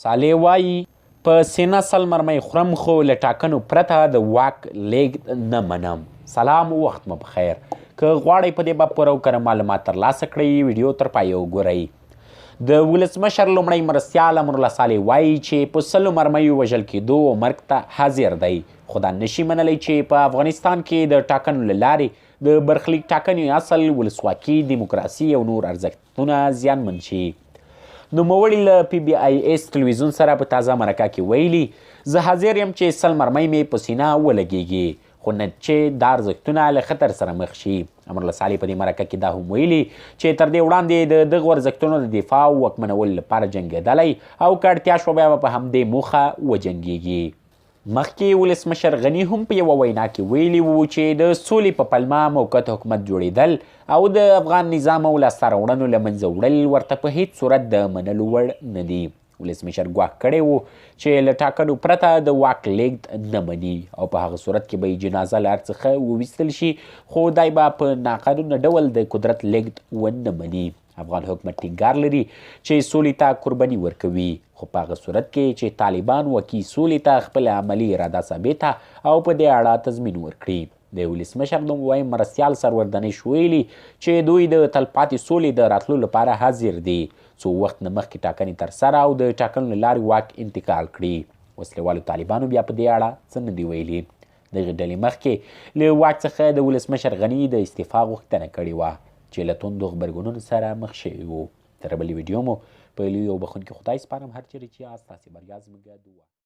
صالح وایي په سینه سل مرمۍ خورم خو له ټاکنو پرته د واک لیږد نه منم. سلام، وخت مو بخیر. که غواړئ په دې باب پوره او کره معلومات ترلاسه کړئ ویډیو تر پایه وګورئ. د ولسمشر لومړی مرستیال امرالله صالح وایي چې په سلو مرمیو وژل کېدو او مرګ ته حاضر دی، خو دا نشي منلی چې په افغانستان کې د ټاکنو له لارې د برخلیک ټاکنې اصل، ولسواکي، دیموکراسي او نور ارزښتونه زیانمن شي. نوموړي له پی بی آی ایس تلویزیون سره په تازه مرکه کې ویلي زه حاضر یم چې سل مرمۍ مې په سینه ولګیږي، خو نه چې دا ارزښتونه له خطر سره مخ شي. امرالله صالح په دې مرکه کې دا هم ویلي چې تر دې وړاندې د دغو ارزښتونو د دفاع او واکمنولو لپاره جنګېدلی او که اړتیا شوه بیا به په همدې موخه وجنګېږي. مخکې ولسمشر غني هم په یوه وینا کې ویلي وو چې د سولې په پلمه موقت حکومت جوړېدل او د افغان نظام او لاسته راوړنو له منځه وړل ورته په هیڅ صورت د منلو وړ نه دي. ولسمشر ګواښ کړی و چې له ټاکنو پرته د واک لیږد نه مني او په هغه صورت کې به یې جنازه له هر څخه وویستل شي، خو دی به په ناقانونه ډول د قدرت لیږد ونه مني. افغان حکومت ټینګار لري چې سولې ته قرباني ورکوي، خو په هغه صورت کې چې طالبان وکي سولې ته خپله عملي اراده ثابته او په دې اړه تضمین ورکړي. د ولسمشر دویم مرستیال سرور دانش ویلي چې دوی د تلپاتې سولې د راتلو لپاره حاضر دي، څو وخت نه مخکې ټاکنې ترسره او د ټاکنو له لارې واک انتقال کړي. وسلهوالو طالبانو بیا په دې اړه څه نه دي ویلي. دغې ډلې مخکې له واک څخه د ولسمشر غني د استعفا غوښتنه کړې وه چې له توندو غبرګونونو سره مخ شوي وو. تر بلې ویډیو مو په لوی او بخښونکي خدای سپارم. هر چیرې چې یاست تاسې بریا زموږ دعا